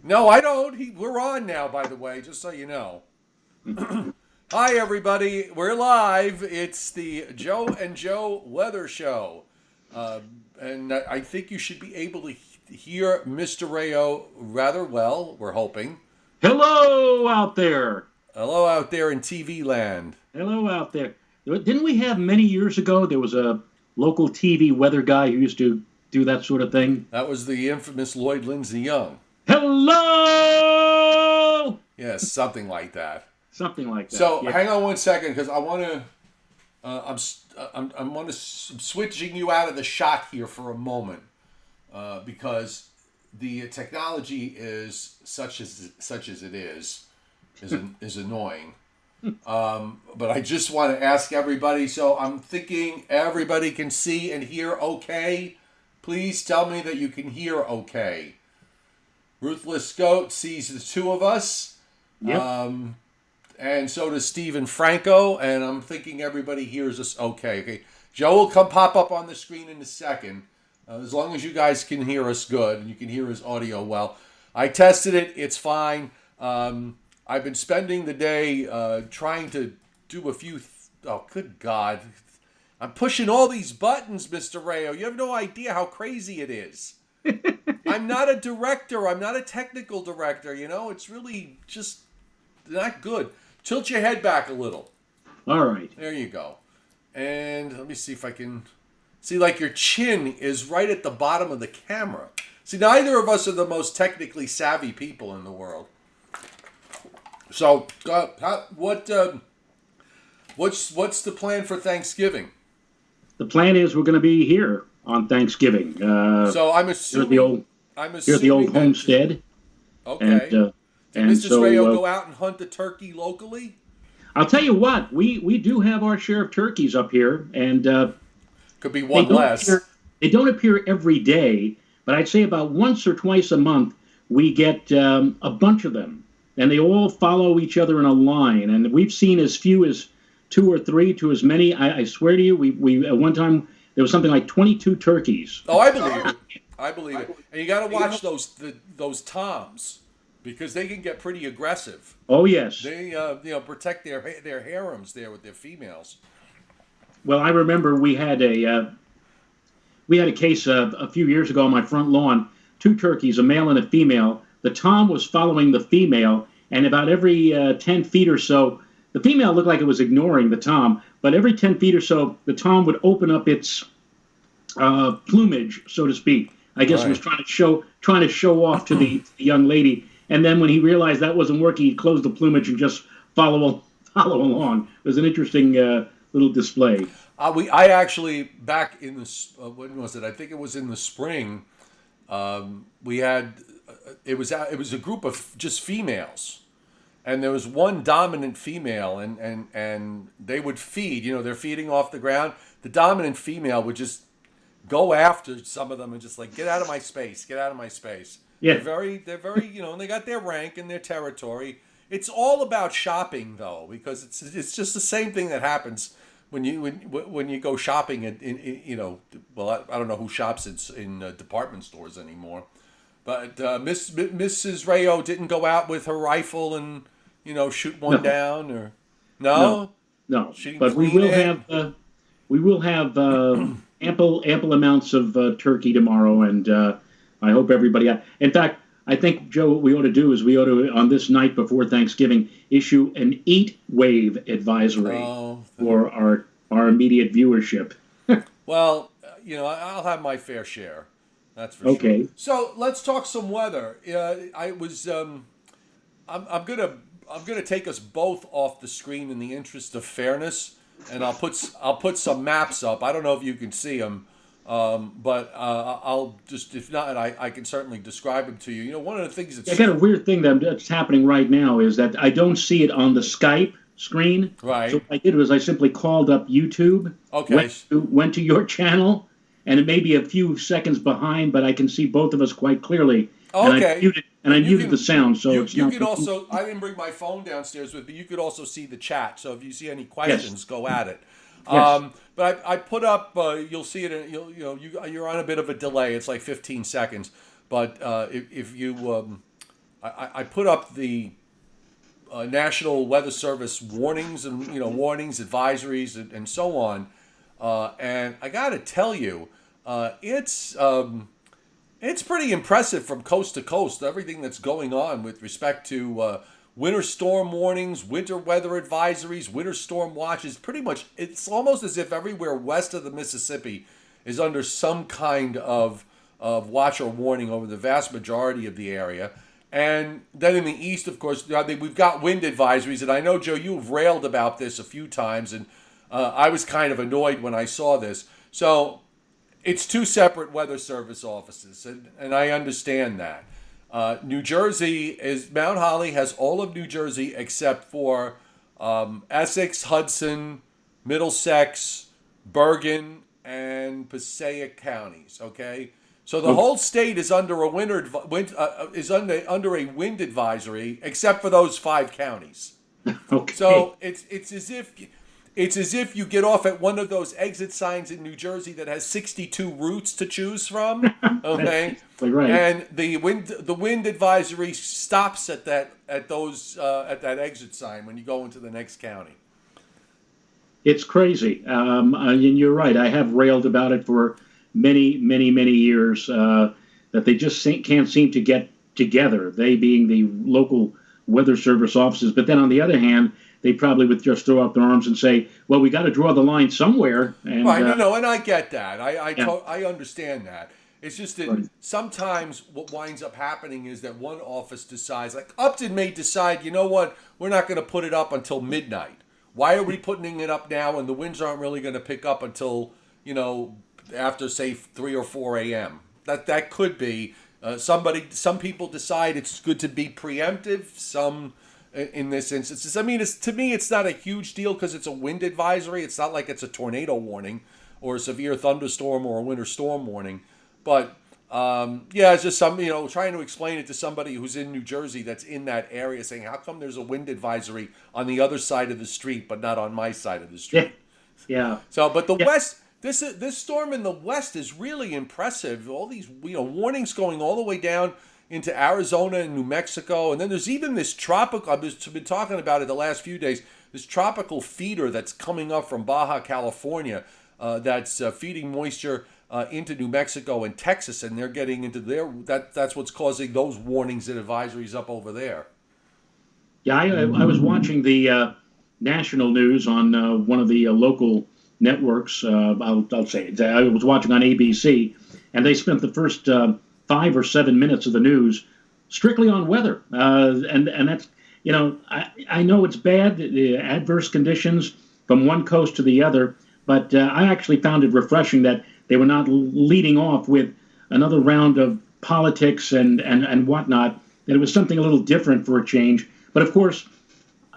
No, I don't. We're on now, by the way, just so you know. Hi, everybody. We're live. It's the Joe and Joe Weather Show. Uh, and I think you should be able to hear Mr. Rayo rather well, we're hoping. Hello out there. Hello out there in TV land. Hello out there. Didn't we have many years ago, there was a local TV weather guy who used to do that sort of thing? That was the infamous Lloyd Lindsay Young. Hello! Yes, something like that. Something like that. So Yeah. hang on one second, because I want to. I'm switching you out of the shot here for a moment, because the technology is such as it is annoying. But I just want to ask everybody. So I'm thinking everybody can see and hear okay. Please tell me that you can hear okay. Ruthless Goat sees the two of us. Yep. And so does Stephen Franco, and I'm thinking everybody hears us okay. Okay, Joe will pop up on the screen in a second, as long as you guys can hear us good and you can hear his audio well. I tested it; it's fine. I've been spending the day trying to do a few. Oh, good God! I'm pushing all these buttons, Mr. Rayo. You have no idea how crazy it is. I'm not a director. I'm not a technical director. You know, it's really just not good. Tilt your head back a little. All right. There you go. And let me see if I can see, like, your chin is right at the bottom of the camera. See, neither of us are the most technically savvy people in the world. So, what's the plan for Thanksgiving? The plan is we're going to be here on Thanksgiving. So I'm Here at assuming here at the old that homestead. okay. And, uh, Did and Mrs. Rayo so go out and hunt the turkey locally? I'll tell you what, we do have our share of turkeys up here, and Could be they one don't less. appear they don't appear every day, but I'd say about once or twice a month we get a bunch of them, and they all follow each other in a line. And we've seen as few as two or three to as many. I swear to you, we at one time there was something like 22 turkeys. Oh, I believe it. I believe it. And you got to watch those toms, because they can get pretty aggressive. Oh yes. They protect their harems there with their females. Well, I remember we had a case a few years ago on my front lawn. Two turkeys, a male and a female. The tom was following the female, and about every 10 feet or so, the female looked like it was ignoring the tom, but every 10 feet or so, the tom would open up its plumage, so to speak. I guess it was Right. trying to show off to the young lady. And then when he realized that wasn't working, he closed the plumage and just follow along. It was an interesting little display. I actually, back in the when was it? I think it was in the spring. We had it was a group of just females, and there was one dominant female, and they would feed. You know, they're feeding off the ground. The dominant female would just go after some of them and just, like, get out of my space, get out of my space. Yeah. They're very, and they got their rank and their territory. It's all about shopping, though, because it's just the same thing that happens when you go shopping well, I don't know who shops in department stores anymore, but Mrs. Rayo didn't go out with her rifle and shoot one No, down, or no, no, no. she didn't But we clean will it. have ample amounts of turkey tomorrow, and I hope everybody. In fact, I think, Joe, what we ought to do is we ought to, on this night before Thanksgiving, issue an heat wave advisory Oh, for our immediate viewership. well, I'll have my fair share. That's for sure. Okay. So let's talk some weather. I was I'm gonna take us both off the screen in the interest of fairness, and I'll put some maps up. I don't know if you can see them, but I'll just, if not, I can certainly describe them to you. One of the things I that's got a weird thing that's happening right now is that I don't see it on the Skype screen. So right. what I did was I simply called up YouTube, Okay. went to your channel, and it may be a few seconds behind, but I can see both of us quite clearly. And I Okay. muted and I And you muted can the sound, so it's you not. can also, I didn't bring my phone downstairs with me. You could also see the chat. So if you see any Yes, questions, go at it. yes. But I put up. You'll see it. You're on a bit of a delay. It's like 15 seconds. But if you I put up the National Weather Service warnings and warnings, advisories, and so on. And I got to tell you, it's pretty impressive from coast to coast. Everything that's going on with respect to winter storm warnings, winter weather advisories, winter storm watches. Pretty much, it's almost as if everywhere west of the Mississippi is under some kind of watch or warning over the vast majority of the area. And then in the east, of course, we've got wind advisories. And I know, Joe, you've railed about this a few times, and I was kind of annoyed when I saw this. So it's two separate weather service offices, and I understand that. New Jersey is Mount Holly has all of New Jersey except for Essex, Hudson, Middlesex, Bergen, and Passaic counties. Okay, so the whole state is under a under a wind advisory except for those 5 counties. Okay. So it's as if you get off at one of those exit signs in New Jersey that has 62 routes to choose from. Okay, right. And the wind advisory stops at that exit sign when you go into the next county. It's crazy, and you're right. I have railed about it for many years that they just can't seem to get together. They being the local weather service offices, but then on the other hand, they probably would just throw up their arms and say, "Well, we got to draw the line somewhere." And, right? No, and I get that. I understand that. It's just that sometimes what winds up happening is that one office decides, like Upton may decide, you know what, we're not going to put it up until midnight. Why are we putting it up now? And the winds aren't really going to pick up until after say 3 or 4 a.m. That could be some people decide it's good to be preemptive. Some. In this instance, I mean, to me, it's not a huge deal because it's a wind advisory. It's not like it's a tornado warning or a severe thunderstorm or a winter storm warning. But it's just trying to explain it to somebody who's in New Jersey that's in that area, saying, "How come there's a wind advisory on the other side of the street, but not on my side of the street?" Yeah. So, but the west. This storm in the west is really impressive. All these warnings going all the way down into Arizona and New Mexico. And then there's even this tropical, I've been talking about it the last few days, this tropical feeder that's coming up from Baja California that's feeding moisture into New Mexico and Texas, and they're getting into that's what's causing those warnings and advisories up over there. Yeah, I was watching the national news on one of the local networks. I'll say it. I was watching on ABC, and they spent the first 5 or 7 minutes of the news strictly on weather, and that's I know it's bad, the adverse conditions from one coast to the other, but I actually found it refreshing that they were not leading off with another round of politics and whatnot. That it was something a little different for a change. But of course,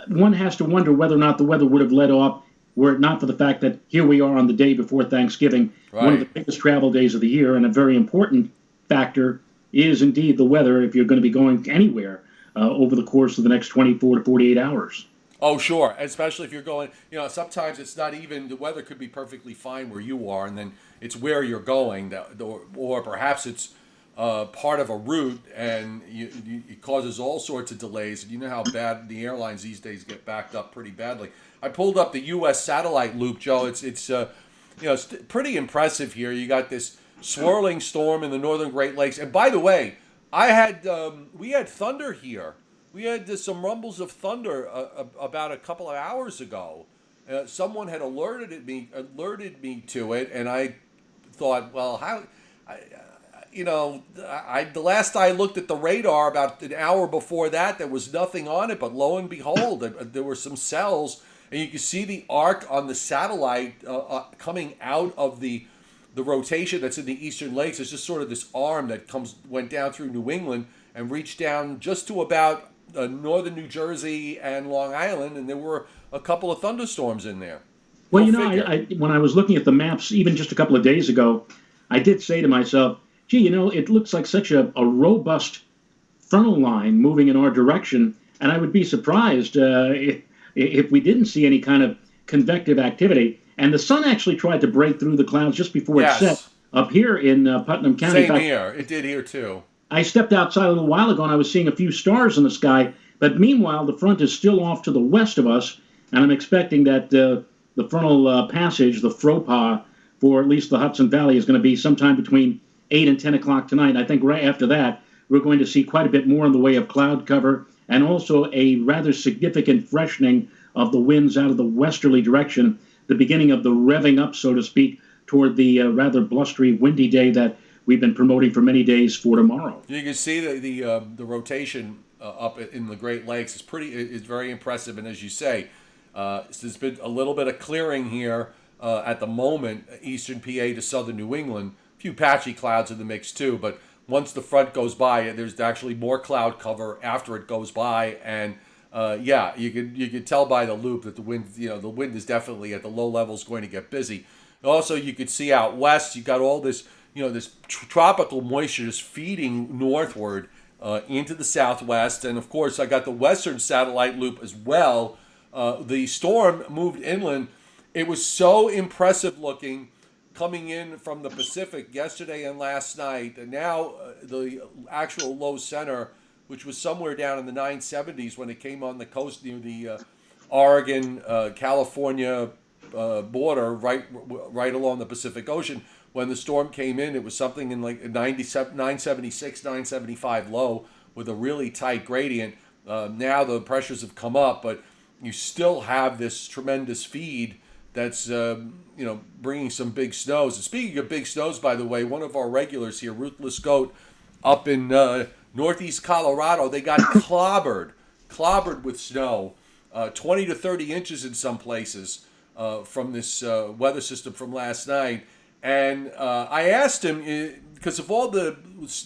one has to wonder whether or not the weather would have led off were it not for the fact that here we are on the day before Thanksgiving, one of the biggest travel days of the year, and a very important factor is indeed the weather if you're going to be going anywhere over the course of the next 24 to 48 hours. Oh, sure. Especially if you're going, sometimes it's not even, the weather could be perfectly fine where you are, and then it's where you're going, or perhaps it's part of a route, and it causes all sorts of delays. And you know how bad the airlines these days get backed up pretty badly. I pulled up the U.S. satellite loop, Joe. It's pretty impressive here. You got this swirling storm in the northern Great Lakes. And by the way, we had thunder here. We had some rumbles of thunder about a couple of hours ago. Someone had alerted me to it, and I thought, well, the last I looked at the radar about an hour before that, there was nothing on it. But lo and behold, there were some cells, and you can see the arc on the satellite coming out of the rotation that's in the eastern lakes. It's just sort of this arm that went down through New England and reached down just to about northern New Jersey and Long Island, and there were a couple of thunderstorms in there. Well, when I was looking at the maps, even just a couple of days ago, I did say to myself, gee, it looks like such a robust frontal line moving in our direction, and I would be surprised if we didn't see any kind of convective activity. And the sun actually tried to break through the clouds just before it set up here in Putnam County. Same here. It did here, too. I stepped outside a little while ago and I was seeing a few stars in the sky. But meanwhile, the front is still off to the west of us, and I'm expecting that the frontal passage, the FROPA, for at least the Hudson Valley is going to be sometime between 8 and 10 o'clock tonight. I think right after that, we're going to see quite a bit more in the way of cloud cover and also a rather significant freshening of the winds out of the westerly direction, the beginning of the revving up, so to speak, toward the rather blustery, windy day that we've been promoting for many days for tomorrow. You can see the rotation up in the Great Lakes is very impressive, and as you say, there's been a little bit of clearing here at the moment, eastern PA to southern New England. A few patchy clouds in the mix too, but once the front goes by, there's actually more cloud cover after it goes by, and you could tell by the loop that the wind is definitely at the low levels going to get busy. Also, you could see out west, you got all this this tropical moisture just feeding northward into the southwest, and of course, I got the western satellite loop as well. The storm moved inland. It was so impressive looking coming in from the Pacific yesterday and last night, and now the actual low center, which was somewhere down in the 970s when it came on the coast near the Oregon, California border, right along the Pacific Ocean. When the storm came in, it was something in like 976, 975 low with a really tight gradient. Now the pressures have come up, but you still have this tremendous feed that's bringing some big snows. And speaking of big snows, by the way, one of our regulars here, Ruthless Goat, up in northeast Colorado, they got clobbered with snow, 20 to 30 inches in some places from this weather system from last night. And I asked him, because of all the,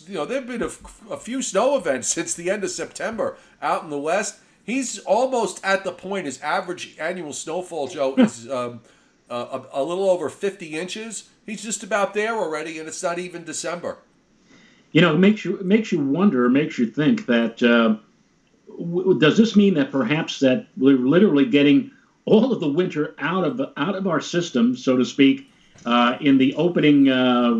there have been a few snow events since the end of September out in the West. He's almost at the point, his average annual snowfall, Joe, is a little over 50 inches. He's just about there already, and it's not even December. It makes you wonder, makes you think that, does this mean that perhaps that we're literally getting all of the winter out of our system, so to speak, in the opening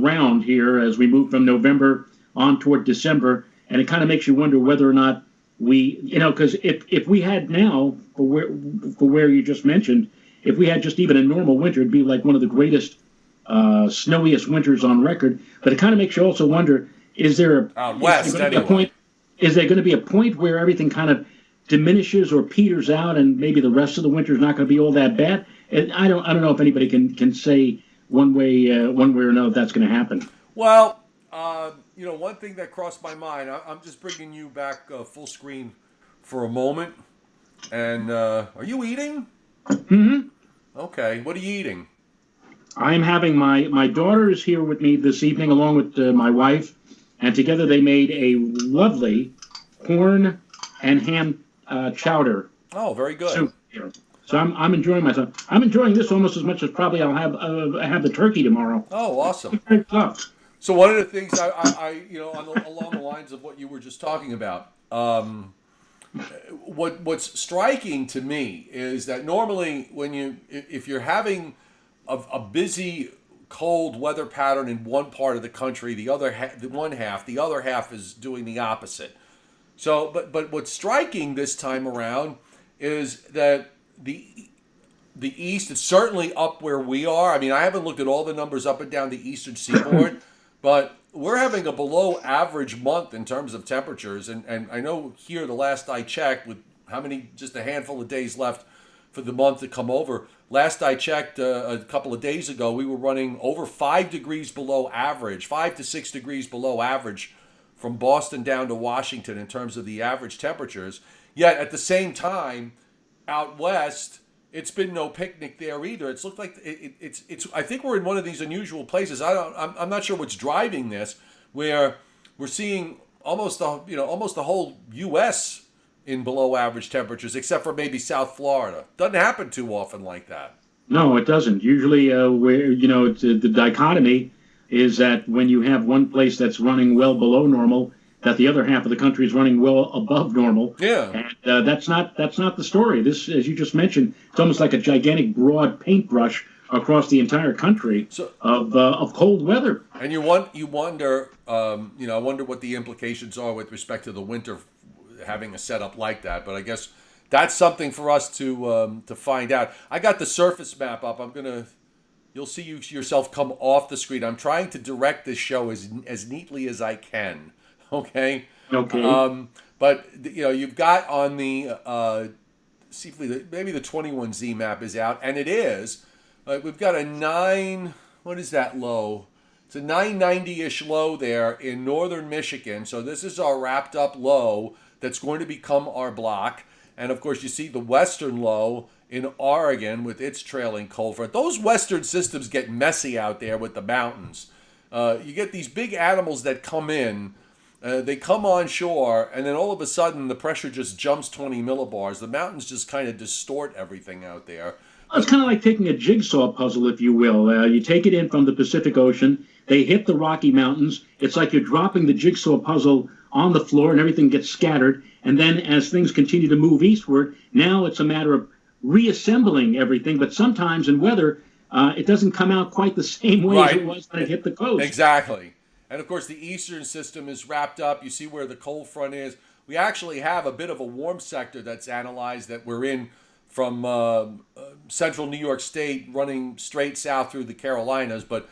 round here as we move from November on toward December, and it kind of makes you wonder whether or not we, because if we had now, for where you just mentioned, if we had just even a normal winter, it'd be like one of the greatest, snowiest winters on record. But it kind of makes you also wonder, is there out west a point? Is there going to be a point where everything kind of diminishes or peters out, and maybe the rest of the winter is not going to be all that bad? And I don't know if anybody can say one way or another that's going to happen. Well, one thing that crossed my mind, I'm just bringing you back full screen for a moment. And are you eating? Mm-hmm. Okay, what are you eating? I'm having my daughter is here with me this evening along with my wife, and together they made a lovely corn and ham chowder. Oh, very good. Soup here. So I'm enjoying myself. I'm enjoying this almost as much as probably I'll have the turkey tomorrow. Oh, awesome. Great stuff. So one of the things I along the lines of what you were just talking about, what's striking to me is that normally if you're having a busy cold weather pattern in one part of the country, the other half is doing the opposite. So, but what's striking this time around is that the East is certainly up where we are. I mean, I haven't looked at all the numbers up and down the eastern seaboard, but we're having a below average month in terms of temperatures. And I know here the last I checked, with just a handful of days left for the month to come over, last I checked a couple of days ago, we were running over 5 degrees below average, 5 to 6 degrees below average from Boston down to Washington in terms of the average temperatures. Yet at the same time, out west, it's been no picnic there either. It's looked like it's. I think we're in one of these unusual places. I'm not sure what's driving this, where we're seeing almost the whole U.S. in below average temperatures, except for maybe South Florida. Doesn't happen too often like that. No, it doesn't. Usually, where it's, the dichotomy is that when you have one place that's running well below normal, that the other half of the country is running well above normal. Yeah. And that's not the story. This, as you just mentioned, it's almost like a gigantic broad paintbrush across the entire country So, of cold weather. and you wonder, I wonder what the implications are with respect to the winter having a setup like that. But I guess that's something for us to find out. I got the surface map up. You'll see yourself come off the screen. I'm trying to direct this show as neatly as I can. Okay. Okay. But you've got on the see if maybe the 21Z map is out, and it is. We've got a 9. What is that low? It's a 990-ish low there in northern Michigan. So this is our wrapped up low that's going to become our block. And of course, you see the western low in Oregon with its trailing cold front. Those western systems get messy out there with the mountains. You get these big animals that come in. They come on shore, and then all of a sudden the pressure just jumps 20 millibars. The mountains just kind of distort everything out there. It's kind of like taking a jigsaw puzzle, if you will. You take it in from the Pacific Ocean. They hit the Rocky Mountains. It's like you're dropping the jigsaw puzzle on the floor, and everything gets scattered. And then as things continue to move eastward, now it's a matter of reassembling everything. But sometimes in weather, it doesn't come out quite the same way as it was when it hit the coast. Exactly. And of course, the eastern system is wrapped up. You see where the cold front is. We actually have a bit of a warm sector that's analyzed that we're in from central New York State running straight south through the Carolinas. But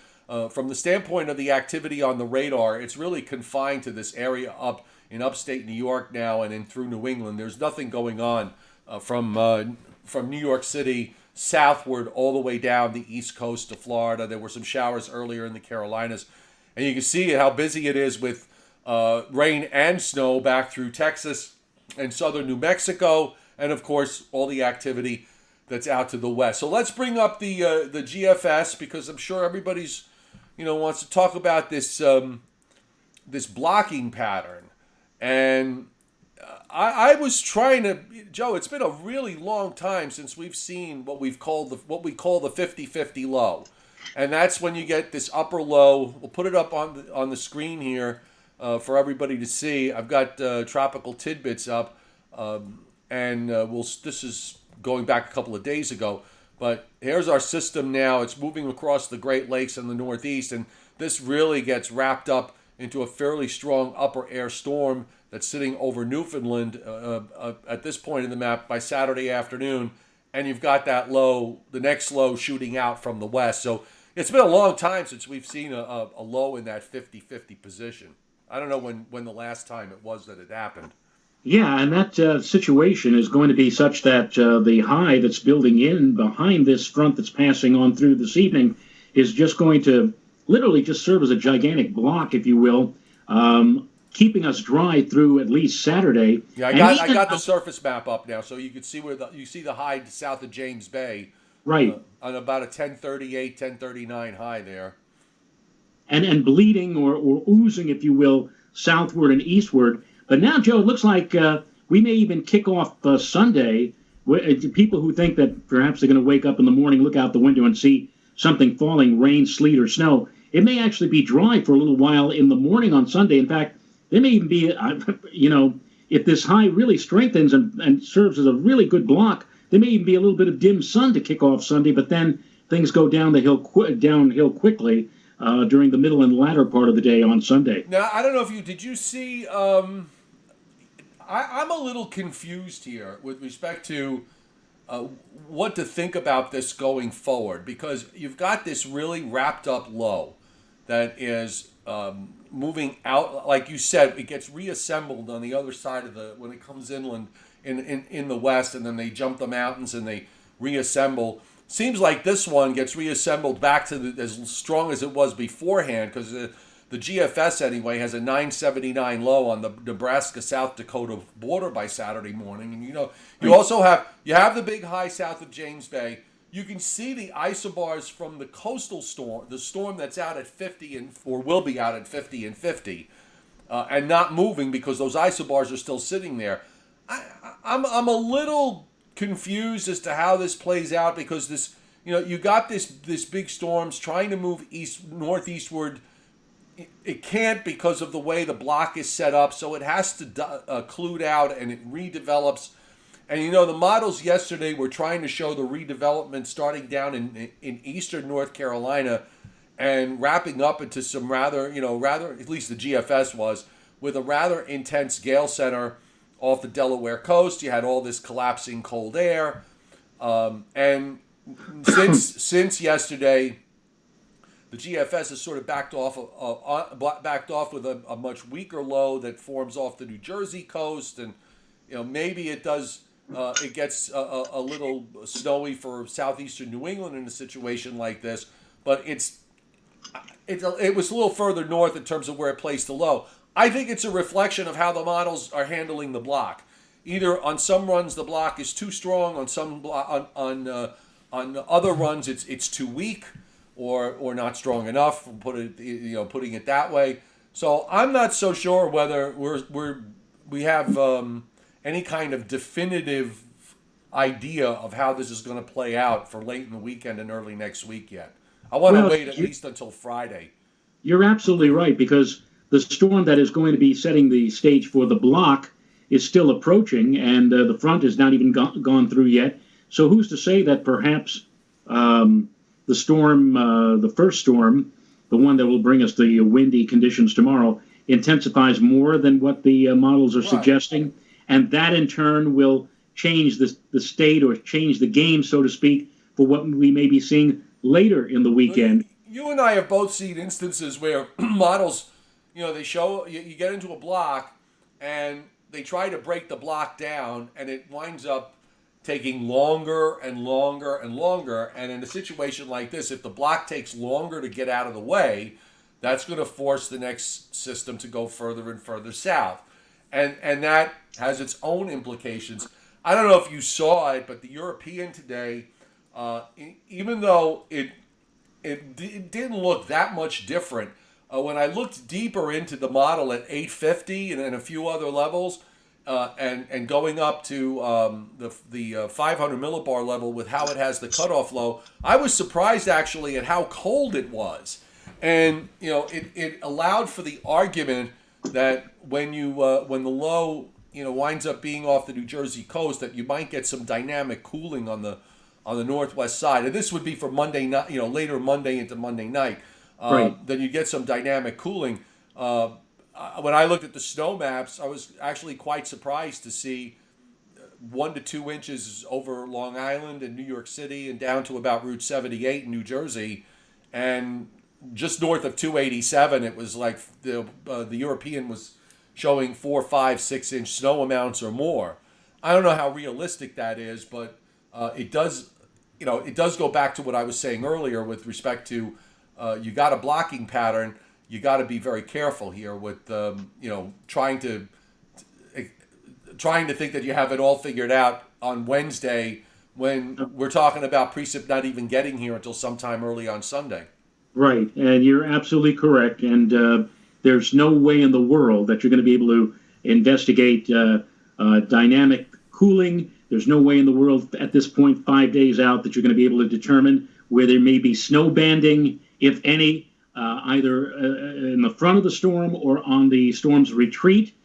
from the standpoint of the activity on the radar, it's really confined to this area up in upstate New York now and in through New England. There's nothing going on from New York City southward all the way down the east coast to Florida. There were some showers earlier in the Carolinas. And you can see how busy it is with rain and snow back through Texas and southern New Mexico. And, of course, all the activity that's out to the west. So let's bring up the GFS because I'm sure everybody's, wants to talk about this this blocking pattern. And I was trying to, Joe, it's been a really long time since we've seen what we call the 50-50 low. And that's when you get this upper low. We'll put it up on the screen here for everybody to see. I've got tropical tidbits up. This is going back a couple of days ago, but here's our system now. It's moving across the Great Lakes in the Northeast, and this really gets wrapped up into a fairly strong upper air storm that's sitting over Newfoundland at this point in the map by Saturday afternoon, and you've got that low, the next low shooting out from the west. So it's been a long time since we've seen a low in that 50-50 position. I don't know when the last time it was that it happened. Yeah, and that situation is going to be such that the high that's building in behind this front that's passing on through this evening is just going to literally just serve as a gigantic block, if you will, keeping us dry through at least Saturday. Yeah, I got the surface map up now, so you can see where you see the high south of James Bay, right, on about a 1038, 1039 high there, and bleeding or oozing, if you will, southward and eastward. But now, Joe, it looks like we may even kick off Sunday. People who think that perhaps they're going to wake up in the morning, look out the window, and see something falling, rain, sleet, or snow. It may actually be dry for a little while in the morning on Sunday. In fact, there may even be, if this high really strengthens and serves as a really good block, there may even be a little bit of dim sun to kick off Sunday. But then things go downhill quickly during the middle and latter part of the day on Sunday. Now, I don't know if did you see, I'm a little confused here with respect to what to think about this going forward, because you've got this really wrapped up low that is moving out. Like you said, it gets reassembled on the other side of when it comes inland in the west, and then they jump the mountains and they reassemble. Seems like this one gets reassembled back to as strong as it was beforehand, because the GFS anyway has a 979 low on the Nebraska-South Dakota border by Saturday morning. And you also have the big high south of James Bay. You can see the isobars from the coastal storm, the storm that's out at 50 or will be out at 50 and 50, and not moving because those isobars are still sitting there. I'm a little confused as to how this plays out, because this, you got this big storms trying to move northeastward. It can't because of the way the block is set up, so it has to occlude out and it redevelops. And the models yesterday were trying to show the redevelopment starting down in eastern North Carolina and wrapping up into some rather, at least the GFS was, with a rather intense gale center off the Delaware coast. You had all this collapsing cold air. And since yesterday, the GFS has sort of backed off with a much weaker low that forms off the New Jersey coast, and maybe it does. It gets a little snowy for southeastern New England in a situation like this, but it was a little further north in terms of where it placed the low. I think it's a reflection of how the models are handling the block. Either on some runs the block is too strong, on some on other runs it's too weak, or not strong enough. Putting it that way. So I'm not so sure whether we have any kind of definitive idea of how this is going to play out for late in the weekend and early next week yet. I want to wait at least until Friday. You're absolutely right, because the storm that is going to be setting the stage for the block is still approaching, and the front is not even gone through yet. So who's to say that perhaps the storm, the first storm, the one that will bring us the windy conditions tomorrow, intensifies more than what the models are suggesting, and that in turn will change the state, or change the game, so to speak, for what we may be seeing later in the weekend. You and I have both seen instances where models, they show you get into a block and they try to break the block down, and it winds up taking longer and longer and longer. And in a situation like this, if the block takes longer to get out of the way, that's going to force the next system to go further and further south. And that has its own implications. I don't know if you saw it, but the European today, even though it didn't look that much different, when I looked deeper into the model at 850 and then a few other levels, and going up to the 500 millibar level with how it has the cutoff low, I was surprised actually at how cold it was. And it allowed for the argument that when the low winds up being off the New Jersey coast, that you might get some dynamic cooling on the northwest side. And this would be for Monday night, later Monday into Monday night. Right. Then you get some dynamic cooling. When I looked at the snow maps, I was actually quite surprised to see 1 to 2 inches over Long Island and New York City, and down to about Route 78 in New Jersey, and just north of 287, it was like the European was showing 4, 5, 6 inch snow amounts or more. I don't know how realistic that is, but it does go back to what I was saying earlier with respect to you got a blocking pattern. You got to be very careful here with trying to think that you have it all figured out on Wednesday, when we're talking about precip not even getting here until sometime early on Sunday. Right, and you're absolutely correct. And there's no way in the world that you're going to be able to investigate dynamic cooling. There's no way in the world at this point, 5 days out, that you're going to be able to determine where there may be snow banding, if any, either in the front of the storm or on the storm's retreat.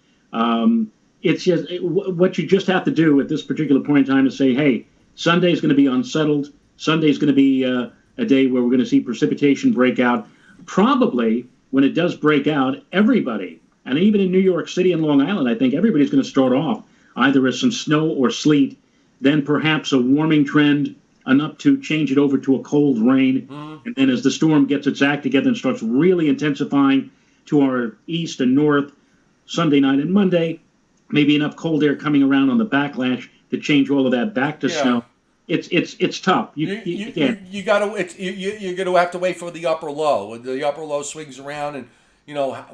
It's just what you just have to do at this particular point in time is say, hey, Sunday's going to be unsettled. Sunday's going to be a day where we're going to see precipitation break out. Probably when it does break out, everybody, and even in New York City and Long Island, I think everybody's going to start off either as some snow or sleet, then perhaps a warming trend, enough to change it over to a cold rain. And then as the storm gets its act together and starts really intensifying to our east and north, Sunday night and Monday, maybe enough cold air coming around on the backlash to change all of that back to snow. It's tough. You can't. You're gonna have to wait for the upper low. The upper low swings around, and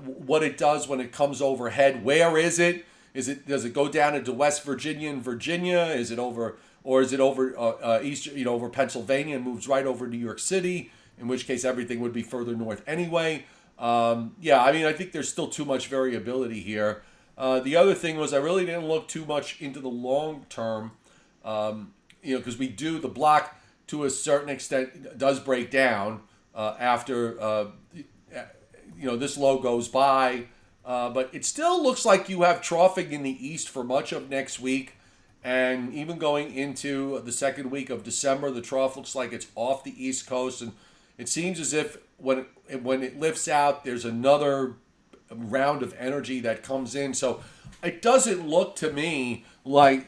what it does when it comes overhead. Where is it? Does it go down into West Virginia and Virginia? Is it over east, over Pennsylvania and moves right over New York City? In which case, everything would be further north anyway. I think there's still too much variability here. The other thing was I really didn't look too much into the long term, because the block to a certain extent does break down after this low goes by. But it still looks like you have troughing in the east for much of next week, And even going into the second week of December, the trough looks like it's off the East Coast, and it seems as if when it lifts out, there's another round of energy that comes in. So it doesn't look to me like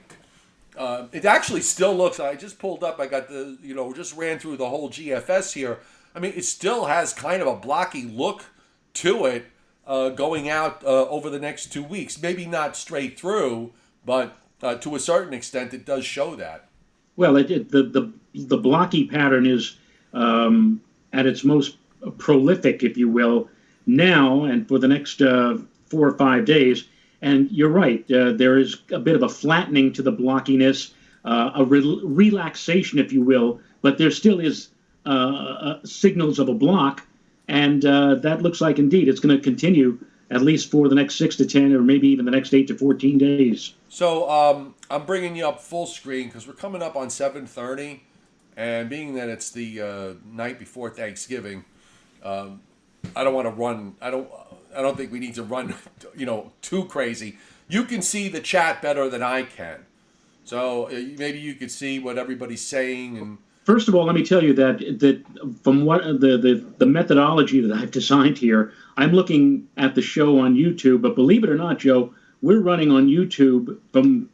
it actually still looks. I just pulled up. I got just ran through the whole GFS here. I mean, it still has kind of a blocky look to it going out over the next 2 weeks. Maybe not straight through, but to a certain extent, it does show that. Well, the blocky pattern is at its most prolific, if you will, now and for the next 4 or 5 days. And you're right, there is a bit of a flattening to the blockiness, a relaxation, if you will, but there still is signals of a block, and that looks like indeed it's going to continue at least for the next 6 to 10, or maybe even the next 8 to 14 days. So I'm bringing you up full screen because we're coming up on 7:30, and being that it's the night before Thanksgiving, I don't want to run. I don't think we need to run, too crazy. You can see the chat better than I can, so maybe you could see what everybody's saying. And first of all, let me tell you that from what the methodology that I've designed here, I'm looking at the show on YouTube. But believe it or not, Joe, we're running on YouTube from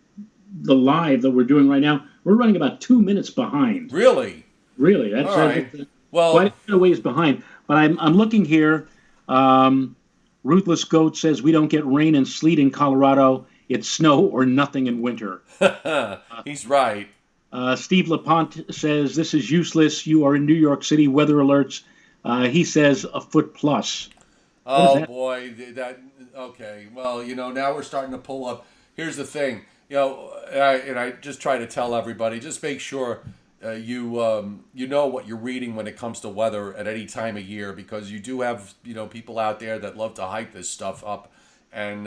the live that we're doing right now. We're running about 2 minutes behind. Really? That's all right. Well, quite a ways behind. But I'm looking here. Ruthless Goat says we don't get rain and sleet in Colorado. It's snow or nothing in winter. He's right. Steve LaPont says this is useless. You are in New York City. Weather alerts. He says a foot plus. Oh boy, okay. Well, now we're starting to pull up. Here's the thing, I just try to tell everybody, just make sure you know what you're reading when it comes to weather at any time of year, because you do have people out there that love to hype this stuff up. And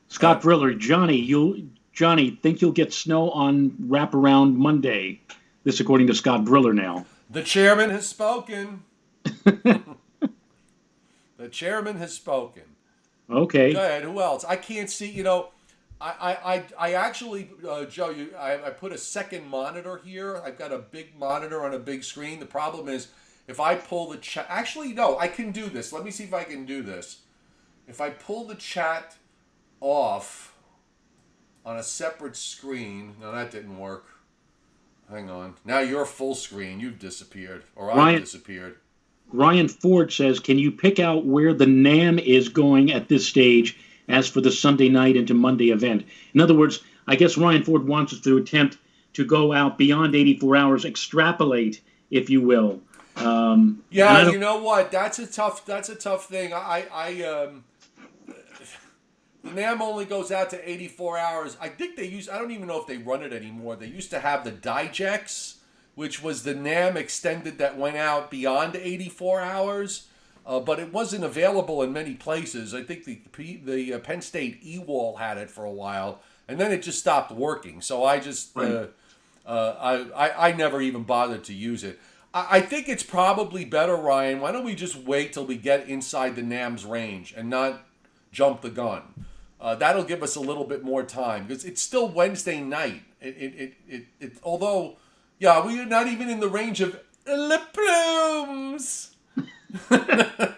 Scott Briller, Johnny, think you'll get snow on wraparound Monday. This according to Scott Briller now. The chairman has spoken. The chairman has spoken. Okay. Go ahead. Who else? I can't see. I actually, Joe, I put a second monitor here. I've got a big monitor on a big screen. The problem is if I pull the chat. Actually, no, I can do this. Let me see if I can do this. If I pull the chat off on a separate screen. No, that didn't work. Hang on. Now you're full screen. You've disappeared. Or I've disappeared. Ryan Ford says, can you pick out where the NAMM is going at this stage as for the Sunday night into Monday event? In other words, I guess Ryan Ford wants us to attempt to go out beyond 84 hours, extrapolate, if you will. Yeah, you know what? That's a tough thing. The NAMM only goes out to 84 hours. I think I don't even know if they run it anymore. They used to have the Digex, which was the NAMM extended that went out beyond 84 hours. But it wasn't available in many places. I think the Penn State E-Wall had it for a while, and then it just stopped working. So I just I never even bothered to use it. I think it's probably better, Ryan. Why don't we just wait till we get inside the NAMM's range and not jump the gun? That'll give us a little bit more time because it's still Wednesday night. Although, yeah, we're not even in the range of Le Plumes. That's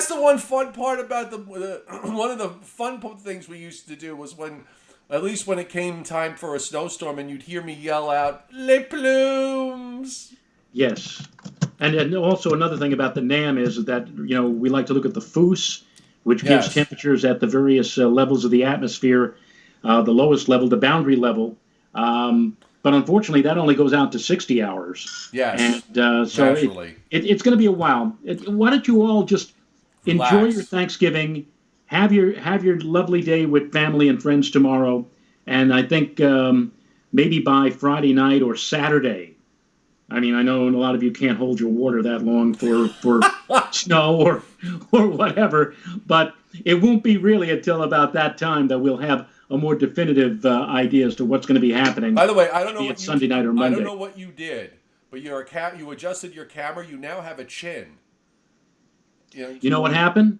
the one fun part about one of the fun things we used to do was at least when it came time for a snowstorm and you'd hear me yell out, Les Plumes. Yes. And also another thing about the NAMM is that, we like to look at the FOOS, which gives temperatures at the various levels of the atmosphere, the lowest level, the boundary level. But unfortunately, that only goes out to 60 hours. Yes. And so it's going to be a while. Why don't you all just enjoy your Thanksgiving, have your lovely day with family and friends tomorrow, and I think maybe by Friday night or Saturday. I mean, I know a lot of you can't hold your water that long for snow or whatever, but it won't be really until about that time that we'll have a more definitive idea as to what's going to be happening. By the way, I don't know what Sunday night or Monday. I don't know what you did, but you adjusted your camera. You now have a chin. You know what happened?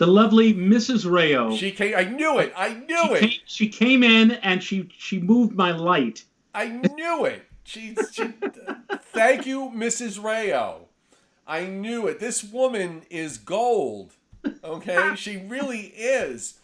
the lovely Mrs. Rayo. She came. I knew it. I knew it. She came in and she moved my light. I knew it. She thank you, Mrs. Rayo. I knew it. This woman is gold. Okay? She really is.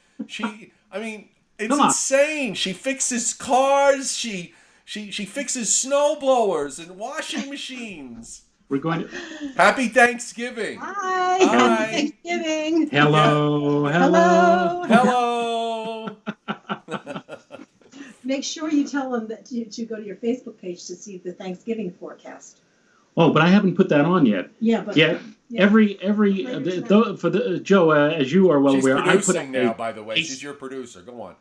I mean, it's insane. She fixes cars. She fixes snow blowers and washing machines. We're going to... Happy Thanksgiving. Hi. Happy Thanksgiving. Hello. Hello. Hello. Make sure you tell them that to go to your Facebook page to see the Thanksgiving forecast. Oh, but I haven't put that on yet. Yeah, but every Joe, as you are well She's aware, producing now. By the way, she's your producer. Go on.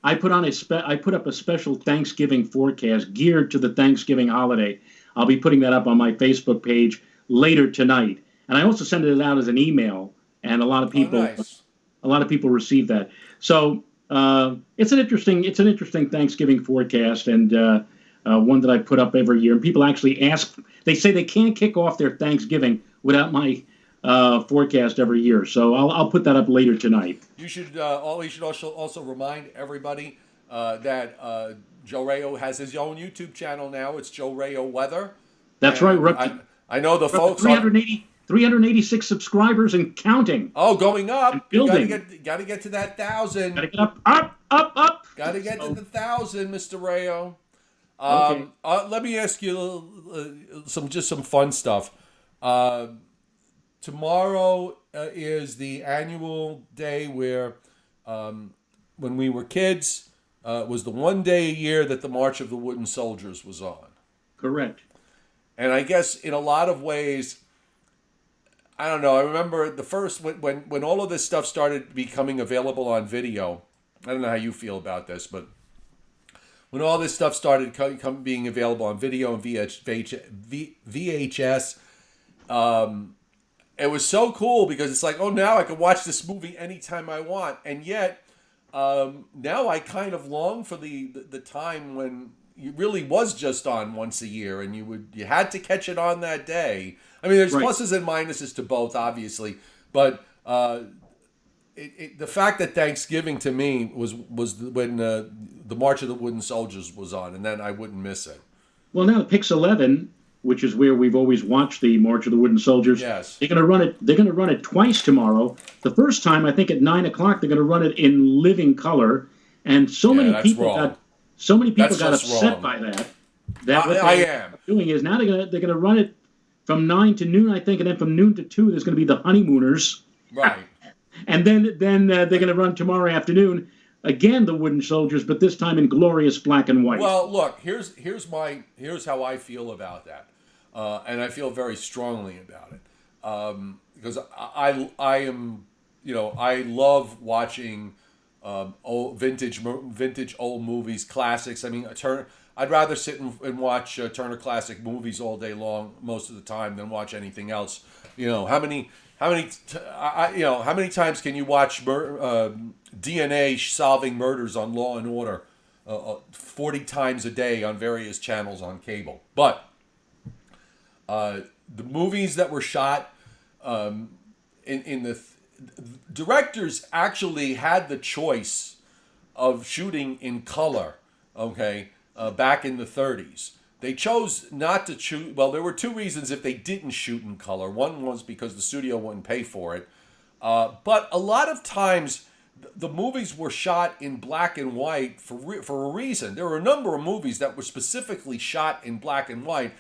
I put up a special Thanksgiving forecast geared to the Thanksgiving holiday. I'll be putting that up on my Facebook page later tonight, and I also send it out as an email, and a lot of people receive that. So it's an interesting Thanksgiving forecast, and one that I put up every year. And people actually ask. They say they can't kick off their Thanksgiving without my forecast every year. So I'll put that up later tonight. You should also remind everybody that Joe Rayo has his own YouTube channel now. It's Joe Rayo Weather. That's and right. I know the folks. 386 subscribers and counting. Oh, going up. And building. Got to get to that 1,000. Got to get up. Got to get to the 1,000, Mr. Rayo. Okay. Let me ask you some fun stuff. Tomorrow is the annual day where, when we were kids, was the one day a year that the March of the Wooden Soldiers was on. Correct. And I guess in a lot of ways, I don't know. I remember the first when all of this stuff started becoming available on video. I don't know how you feel about this, but when all this stuff started being available on video and VHS, it was so cool because it's like, oh, now I can watch this movie anytime I want. And yet, now I kind of long for the time when it really was just on once a year, and you had to catch it on that day. I mean, there's pluses and minuses to both, obviously, but the fact that Thanksgiving to me was when the March of the Wooden Soldiers was on, and then I wouldn't miss it. Well, now Pix 11, which is where we've always watched the March of the Wooden Soldiers. Yes. They're going to run it. They're going to run it twice tomorrow. The first time, I think, at 9:00, they're going to run it in living color, and so many people got upset by that. I am doing is now they're going to run it from 9 to noon, I think, and then from noon to 2, there's going to be the honeymooners. Right. And then they're going to run tomorrow afternoon again the Wooden Soldiers, but this time in glorious black and white. Well, look, here's how I feel about that, and I feel very strongly about it, because I am, I love watching old vintage old movies, classics. I mean, I'd rather sit and watch Turner Classic Movies all day long most of the time than watch anything else. How many times can you watch DNA solving murders on Law and Order 40 times a day on various channels on cable? But the movies that were shot in the directors actually had the choice of shooting in color, okay, back in the 30s. They chose not to shoot. Well, there were two reasons if they didn't shoot in color. One was because the studio wouldn't pay for it. But a lot of times, the movies were shot in black and white for a reason. There were a number of movies that were specifically shot in black and white,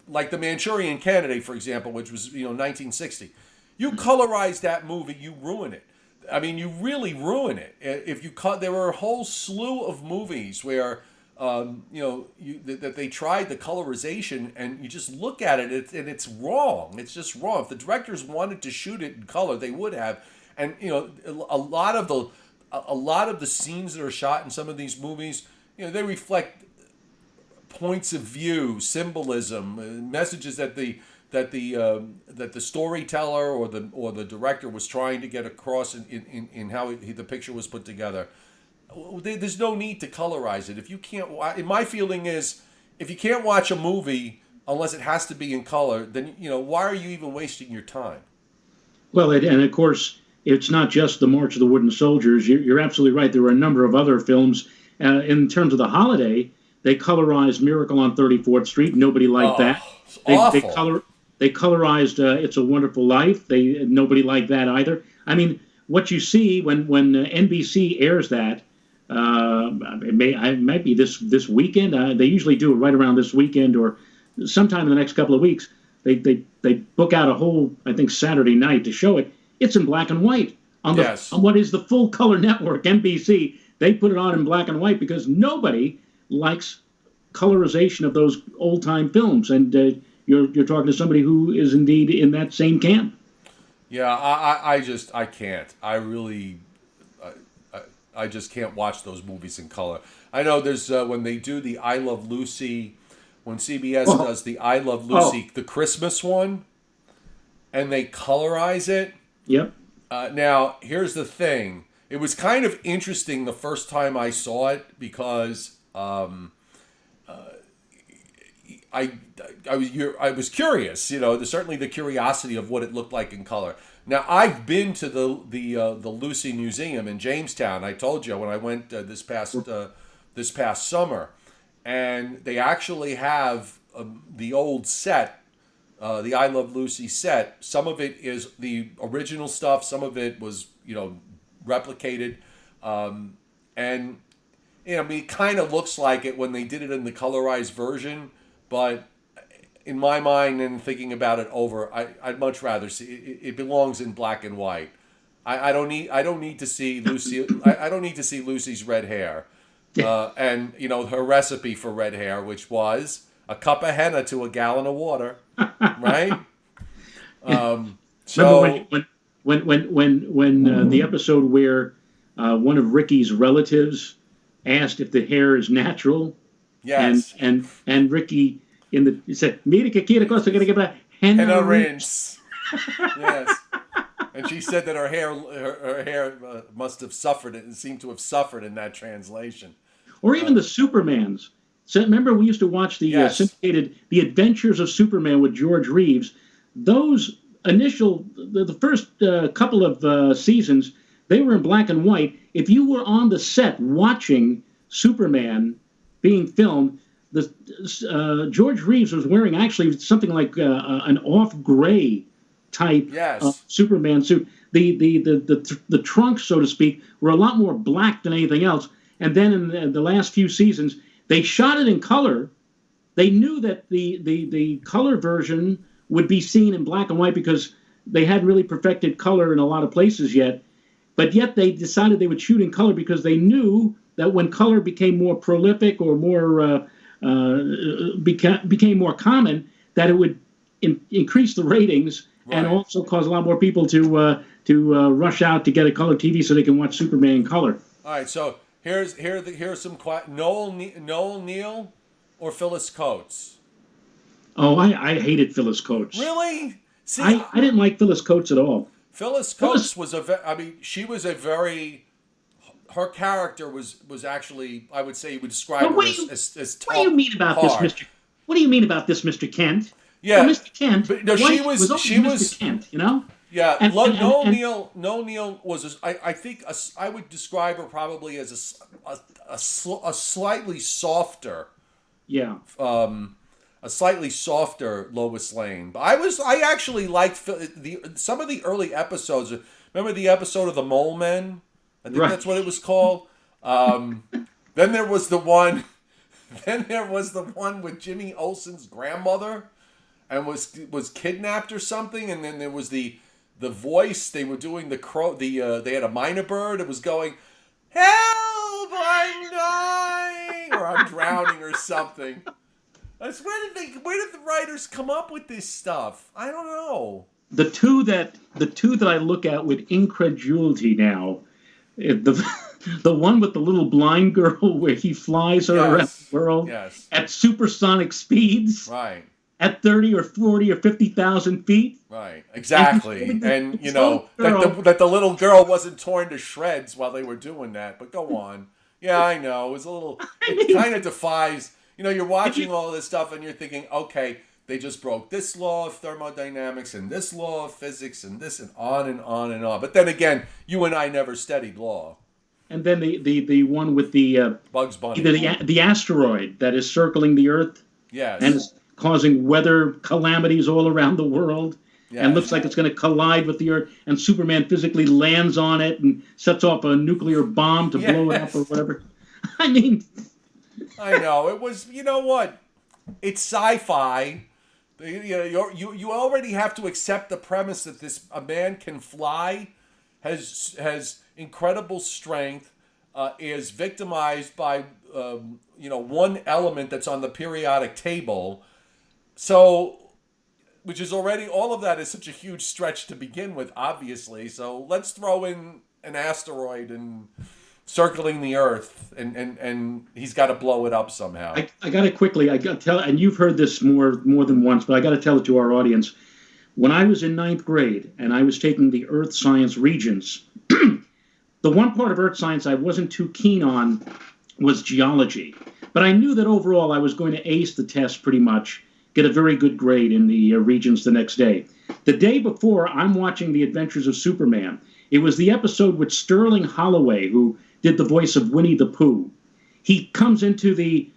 like The Manchurian Candidate, for example, which was 1960. You colorize that movie, you ruin it. I mean, you really ruin it. If you there were a whole slew of movies where that they tried the colorization, and you just look at it, and it's wrong. It's just wrong. If the directors wanted to shoot it in color, they would have. And a lot of the scenes that are shot in some of these movies, they reflect points of view, symbolism, messages that the storyteller or the director was trying to get across in how the picture was put together. There's no need to colorize it. If you can't, my feeling is, if you can't watch a movie unless it has to be in color, then why are you even wasting your time? Well, and of course, it's not just the March of the Wooden Soldiers. You're absolutely right. There were a number of other films. In terms of the holiday, they colorized Miracle on 34th Street. Nobody liked that. It's They awful. they colorized It's a Wonderful Life. Nobody liked that either. I mean, what you see when NBC airs that, it might be this weekend. They usually do it right around this weekend or sometime in the next couple of weeks. They book out a whole, I think, Saturday night to show it. It's in black and white on on what is the full color network, NBC. They put it on in black and white because nobody likes colorization of those old time films. And you're talking to somebody who is indeed in that same camp. Yeah, I can't. I just can't watch those movies in color. I know there's when they do the I Love Lucy, when CBS does the I Love Lucy, the Christmas one, and they colorize it. Yep. Now, here's the thing. It was kind of interesting the first time I saw it because I was curious. There's certainly the curiosity of what it looked like in color. Now, I've been to the Lucy Museum in Jamestown. I told you when I went this past summer, and they actually have the old set, the I Love Lucy set. Some of it is the original stuff. Some of it was replicated, and it kind of looks like it when they did it in the colorized version. But in my mind, and thinking about it over, I'd much rather see it belongs in black and white. I don't need to see Lucy. I don't need to see Lucy's red hair, and her recipe for red hair, which was a cup of henna to a gallon of water, right? So remember when the episode where one of Ricky's relatives asked if the hair is natural. Yes. And Ricky he said, "Mira que quiere cosa que get a henna rinse." Yes. And she said that her hair must have suffered and seemed to have suffered in that translation. Or even the Supermans. So remember, we used to watch the syndicated The Adventures of Superman with George Reeves. Those the first couple of seasons, they were in black and white. If you were on the set watching Superman being filmed, George Reeves was wearing actually something like an off-gray type Superman suit. The trunks, so to speak, were a lot more black than anything else. And then in the last few seasons, they shot it in color. They knew that the color version would be seen in black and white because they hadn't really perfected color in a lot of places yet. But yet they decided they would shoot in color because they knew that when color became more prolific or more became more common, that it would increase the ratings and also cause a lot more people to rush out to get a color TV so they can watch Superman in color. All right, so here's some Noel Neal or Phyllis Coates. Oh, I hated Phyllis Coates. Really? See, I didn't like Phyllis Coates at all. Phyllis Coates was she was a very. Her character was actually, I would say, you would describe her as tough. What do you mean about this, Mr.? What do you mean about this, Mr. Kent? Yeah, well, Mr. Kent. But, no, she was Mr. Kent. Yeah, Noel Neal was. I think I would describe her probably as a slightly softer. Yeah. A slightly softer Lois Lane, but I actually liked some of the early episodes. Remember the episode of the Mole Men? I think that's what it was called. Then there was the one. Then there was the one with Jimmy Olsen's grandmother, and was kidnapped or something. And then there was the voice. They were doing the crow. They had a minor bird. It was going, "Help! I'm dying," or "I'm drowning," or something. Where did the writers come up with this stuff? I don't know. The two that I look at with incredulity now, the one with the little blind girl where he flies her around the world at supersonic speeds, right? At 30 or 40 or 50,000 feet, right? Exactly, and that the little girl wasn't torn to shreds while they were doing that. But go on. Yeah, I know. It was a little. It kind of defies. You're watching all this stuff and you're thinking, okay, they just broke this law of thermodynamics and this law of physics and this and on and on and on. But then again, you and I never studied law. And then the one with the Bugs Bunny. the asteroid that is circling the Earth. Yes. And is causing weather calamities all around the world. Yes. And looks like it's going to collide with the Earth. And Superman physically lands on it and sets off a nuclear bomb to blow it up or whatever. I mean, I know it was. You know what? It's sci-fi. You already have to accept the premise that a man can fly, has incredible strength, is victimized by one element that's on the periodic table. So, which is already, all of that is such a huge stretch to begin with, obviously. So let's throw in an asteroid and circling the Earth, and he's got to blow it up somehow. I got to quickly, I got to tell, and you've heard this more than once, but I got to tell it to our audience. When I was in 9th grade and I was taking the Earth Science Regents, the one part of Earth Science I wasn't too keen on was geology. But I knew that overall I was going to ace the test pretty much, get a very good grade in the Regents the next day. The day before, I'm watching The Adventures of Superman. It was the episode with Sterling Holloway, who did the voice of Winnie the Pooh. He comes into the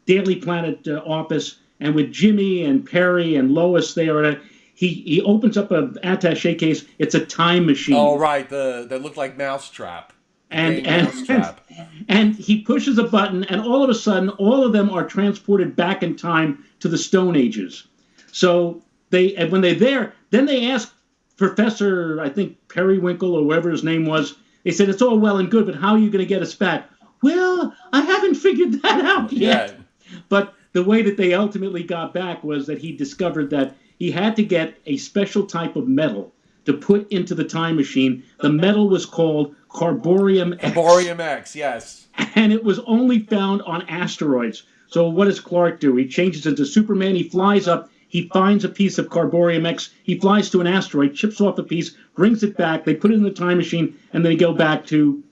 Daily Planet office, and with Jimmy and Perry and Lois there, he opens up an attaché case. It's a time machine. Oh, right. That looked like Mousetrap. And he pushes a button, and all of a sudden, all of them are transported back in time to the Stone Ages. So when they're there, then they ask Professor, I think Periwinkle or whatever his name was, they said, it's all well and good, but how are you going to get us back? Well, I haven't figured that out yet. But the way that they ultimately got back was that he discovered that he had to get a special type of metal to put into the time machine. The metal was called Boreum X. Boreum X, yes. And it was only found on asteroids. So what does Clark do? He changes into Superman. He flies up. He finds a piece of Boreum X. He flies to an asteroid, chips off a piece, brings it back. They put it in the time machine, and they go back to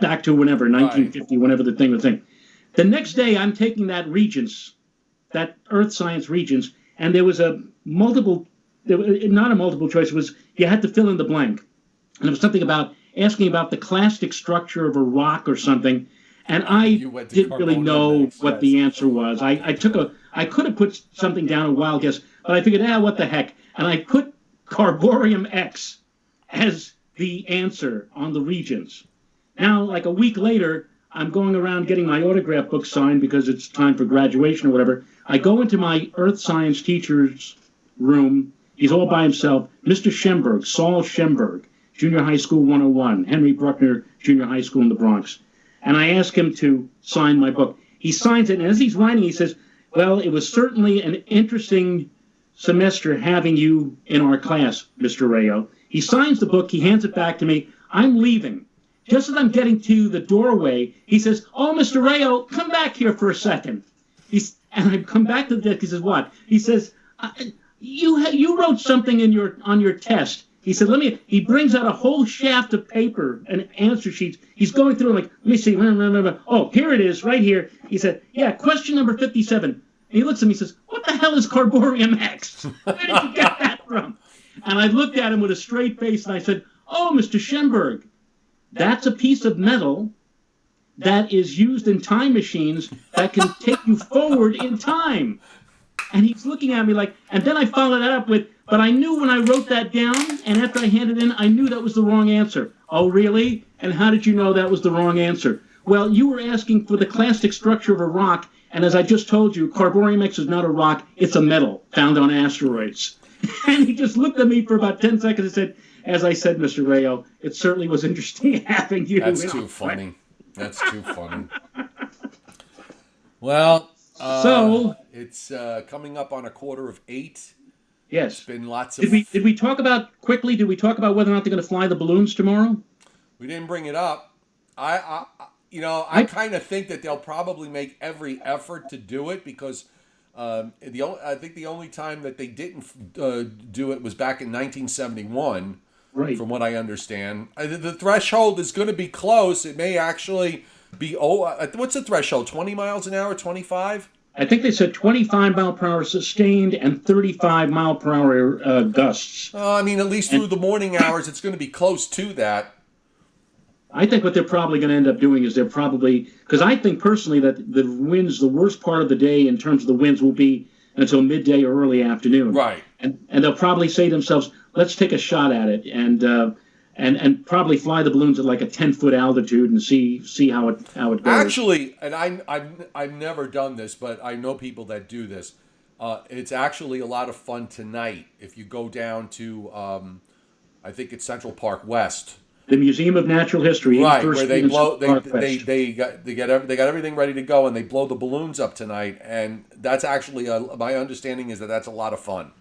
whenever, 1950, whenever the thing was in. The next day, I'm taking that Earth Science Regents, and there was not a multiple choice. It was, you had to fill in the blank. And it was something about asking about the clastic structure of a rock or something. And I didn't really know what the answer was. I could have put something down, a wild guess, but I figured, what the heck? And I put Boreum X as the answer on the Regents. Now, like a week later, I'm going around getting my autograph book signed because it's time for graduation or whatever. I go into my Earth Science teacher's room. He's all by himself. Mr. Schemberg, Saul Schemberg, Junior High School 101, Henry Bruckner Junior High School in the Bronx. And I ask him to sign my book. He signs it, and as he's writing, he says, well, it was certainly an interesting semester having you in our class, Mr. Rayo. He signs the book. He hands it back to me. I'm leaving. Just as I'm getting to the doorway, he says, oh, Mr. Rayo, come back here for a second. And I come back to the desk. He says, what? He says, you wrote something on your test. He said, he brings out a whole shaft of paper and answer sheets. He's going through them like, let me see. Oh, here it is, right here. He said, yeah, question number 57. And he looks at me and says, what the hell is Boreum X? Where did you get that from? And I looked at him with a straight face and I said, oh, Mr. Schemberg, that's a piece of metal that is used in time machines that can take you forward in time. And he's looking at me like, and then I followed that up with, but I knew when I wrote that down, and after I handed it in, I knew that was the wrong answer. Oh, really? And how did you know that was the wrong answer? Well, you were asking for the clastic structure of a rock, and as I just told you, Boreum X is not a rock, it's a metal found on asteroids. And he just looked at me for about 10 seconds and said, as I said, Mr. Rayo, it certainly was interesting having you. That's too funny. That's too funny. Well, so it's coming up on 7:45. Yes. It's been lots of. Did we talk about whether or not they're going to fly the balloons tomorrow? We didn't bring it up. I kind of think that they'll probably make every effort to do it because I think the only time that they didn't do it was back in 1971. Right. From what I understand, the threshold is going to be close. It may actually be. What's the threshold? 20 miles an hour? 25? I think they said 25 mile per hour sustained and 35 mile per hour gusts. I mean, at least And through the morning hours, it's going to be close to that. I think what they're probably going to end up doing is they're probably, because I think personally that the winds, the worst part of the day in terms of the winds will be until midday or early afternoon. Right. And they'll probably say to themselves, let's take a shot at it and probably fly the balloons at like a 10-foot altitude and see how it goes. Actually, and I've never done this, but I know people that do this. It's actually a lot of fun tonight if you go down to, I think it's Central Park West. The Museum of Natural History, Right, 81st where they Street in blow, Central Park West. they got everything ready to go, and they blow the balloons up tonight, and that's actually my understanding is that that's a lot of fun.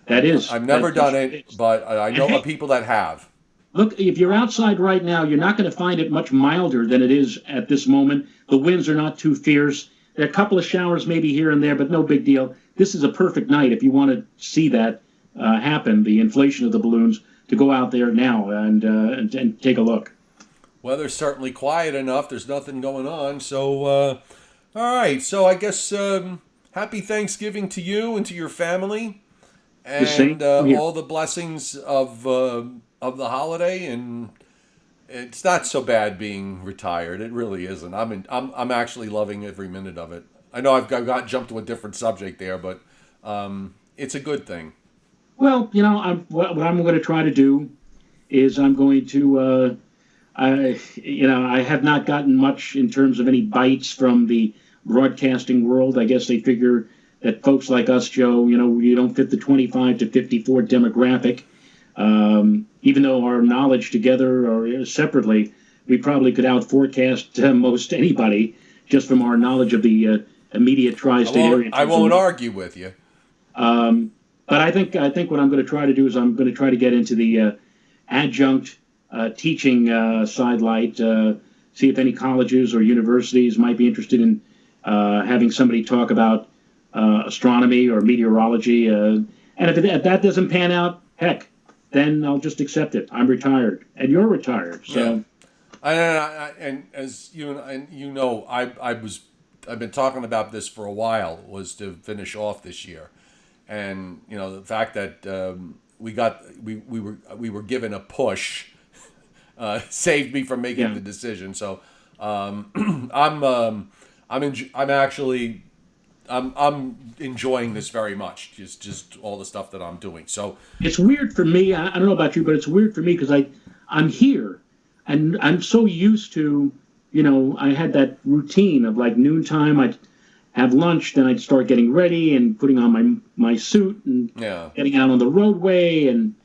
That is. I've never done it. it, but I know of people that have. Look, if you're outside right now, you're not going to find it much milder than it is at this moment. The winds are not too fierce. There are a couple of showers maybe here and there, but no big deal. This is a perfect night if you want to see that happen, the inflation of the balloons, to go out there now and take a look. Weather's certainly quiet enough. There's nothing going on. So, all right. So I guess happy Thanksgiving to you and to your family, and all the blessings of the holiday. And it's not so bad being retired. It really isn't. I'm actually loving every minute of it. I know I've got jumped to a different subject there, but it's a good thing. Well, what I'm going to try to do is I'm going to. I have not gotten much in terms of any bites from the broadcasting world. I guess they figure that folks like us, Joe, you don't fit the 25 to 54 demographic. Even though our knowledge together or separately, we probably could out-forecast most anybody just from our knowledge of the immediate tri-state area. I won't argue with you. But I think what I'm going to try to do is I'm going to try to get into the adjunct teaching sidelight, see if any colleges or universities might be interested in having somebody talk about astronomy or meteorology. And if that doesn't pan out, heck, then I'll just accept it. I'm retired, and you're retired. So, yeah. And as you know, I've been talking about this for a while. Was to finish off this year, and the fact that we were given a push. Saved me from making the decision. So I'm enjoying this very much. Just all the stuff that I'm doing. So it's weird for me. I don't know about you, but it's weird for me because I'm here, and I'm so used to. I had that routine of like noontime. I'd have lunch, then I'd start getting ready and putting on my suit and getting out on the roadway and.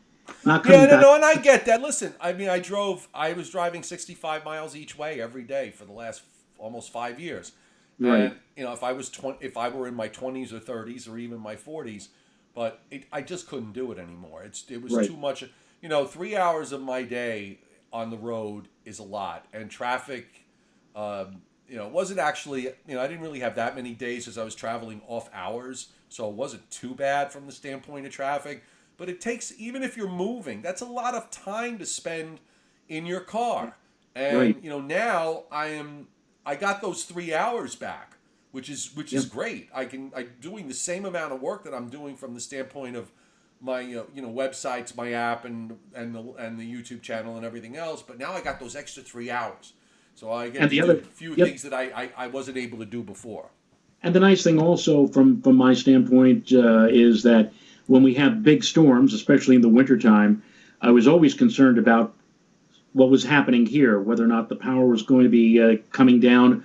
Not coming back. No, and I get that. Listen, I mean, I was driving 65 miles each way every day for the last almost 5 years. Right. And if I were in my 20s or 30s or even my 40s, but I just couldn't do it anymore. It was too much. 3 hours of my day on the road is a lot, and traffic. Wasn't actually. I didn't really have that many days as I was traveling off hours, so it wasn't too bad from the standpoint of traffic. But it takes, even if you're moving, that's a lot of time to spend in your car. And now I got those 3 hours back, which is great. I'm doing the same amount of work that I'm doing from the standpoint of my websites, my app, and the YouTube channel and everything else. But now I got those extra 3 hours, so I get to do a few things that I wasn't able to do before. And the nice thing also from my standpoint is that. When we have big storms, especially in the wintertime, I was always concerned about what was happening here, whether or not the power was going to be coming down.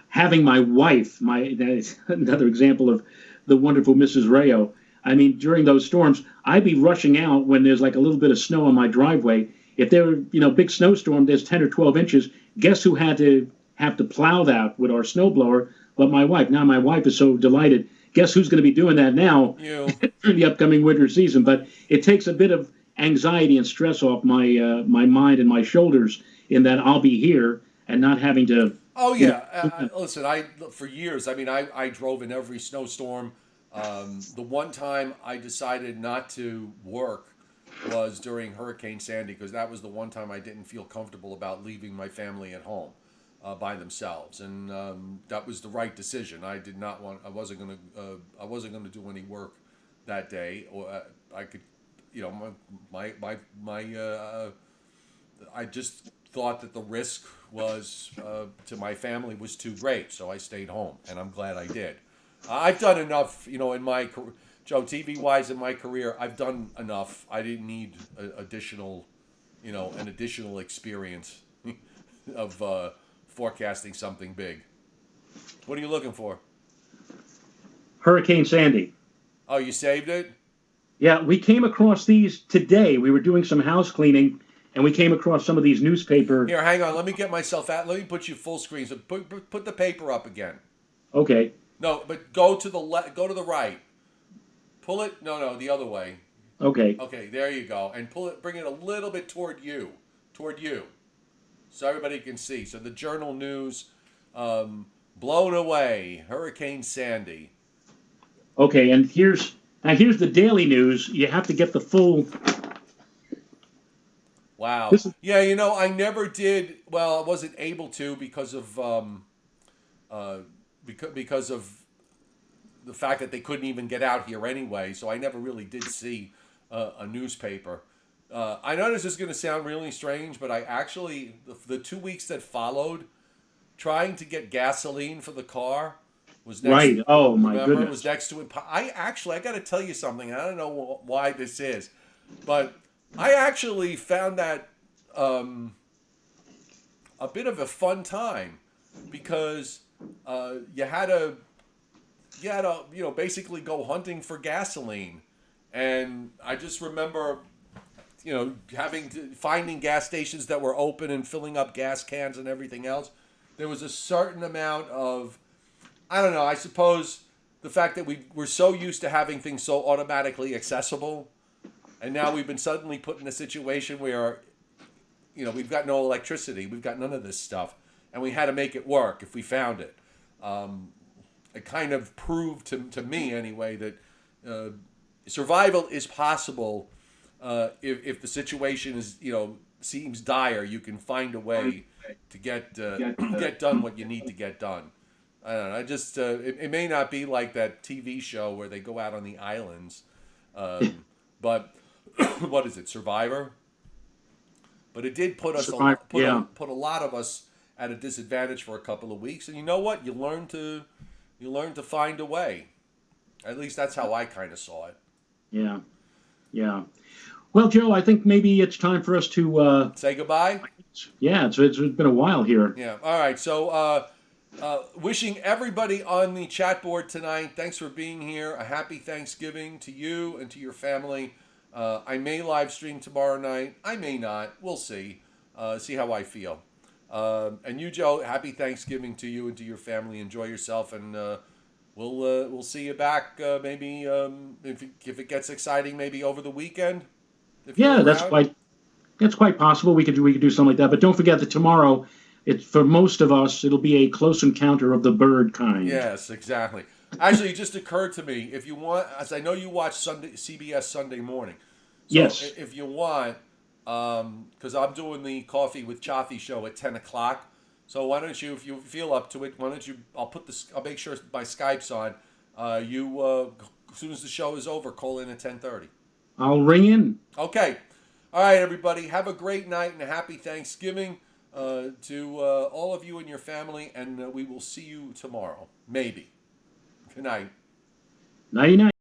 Having my wife, another example of the wonderful Mrs. Rayo. I mean, during those storms, I'd be rushing out when there's like a little bit of snow on my driveway. If there were, big snowstorm, there's 10 or 12 inches. Guess who had to have to plow that with our snowblower? But my wife. Now my wife is so delighted. Guess who's going to be doing that now during the upcoming winter season? But it takes a bit of anxiety and stress off my mind and my shoulders in that I'll be here and not having to. Oh yeah, listen. For years. I mean, I drove in every snowstorm. The one time I decided not to work was during Hurricane Sandy because that was the one time I didn't feel comfortable about leaving my family at home. by themselves, and that was the right decision. I did not want. I wasn't going to. I wasn't going to do any work that day, or I could, I just thought that the risk was to my family was too great, so I stayed home, and I'm glad I did. I've done enough, in my Joe, TV wise in my career. I've done enough. I didn't need additional, an additional experience of forecasting something big. What are you looking for? Hurricane Sandy. Oh, you saved it? Yeah, we came across these today. We were doing some house cleaning, and we came across some of these newspaper. Here, hang on. Let me get myself out. Let me put you full screen. So put the paper up again. Okay. No, but go to the go to the right. Pull it. No, the other way. Okay. Okay, there you go. And pull it. Bring it a little bit toward you, so everybody can see. So the Journal News, blown away, Hurricane Sandy. Okay, and here's the Daily News. You have to get the full. Wow. Yeah, I never did. Well, I wasn't able to because of because of the fact that they couldn't even get out here anyway. So I never really did see a newspaper. I know this is going to sound really strange, but I actually the 2 weeks that followed, trying to get gasoline for the car was next. Right. Oh my goodness. It was next to it. I got to tell you something. I don't know why this is, but I actually found that a bit of a fun time because you had to basically go hunting for gasoline, and I just remember finding gas stations that were open and filling up gas cans and everything else. There was a certain amount of, I don't know, I suppose the fact that we're so used to having things so automatically accessible, and now we've been suddenly put in a situation where, we've got no electricity, we've got none of this stuff, and we had to make it work if we found it. It kind of proved to me anyway that survival is possible if the situation is seems dire. You can find a way to get done what you need to get done. I don't know. I just it may not be like that TV show where they go out on the islands, but what is it, Survivor? But it did put us put a lot of us at a disadvantage for a couple of weeks, and you know what? You learn to find a way. At least that's how I kind of saw it. Yeah. Well, Joe, I think maybe it's time for us to say goodbye. Yeah, it's been a while here. Yeah. All right. So, wishing everybody on the chat board tonight, thanks for being here. A happy Thanksgiving to you and to your family. I may live stream tomorrow night. I may not. We'll see. See how I feel. And you, Joe, happy Thanksgiving to you and to your family. Enjoy yourself, and we'll see you back maybe if it gets exciting, maybe over the weekend. Yeah, that's quite possible. We could do something like that. But don't forget that tomorrow, for most of us, it'll be a close encounter of the bird kind. Yes, exactly. Actually, it just occurred to me, if you want, as I know you watch CBS Sunday Morning. So yes. If you want, because I'm doing the Coffee with Chaffee show at 10 o'clock. So why don't you, if you feel up to it, I'll make sure my Skype's on. As soon as the show is over, call in at 10:30. I'll ring in. Okay. All right, everybody. Have a great night and a happy Thanksgiving to all of you and your family, and we will see you tomorrow. Maybe. Good night. Nighty-night.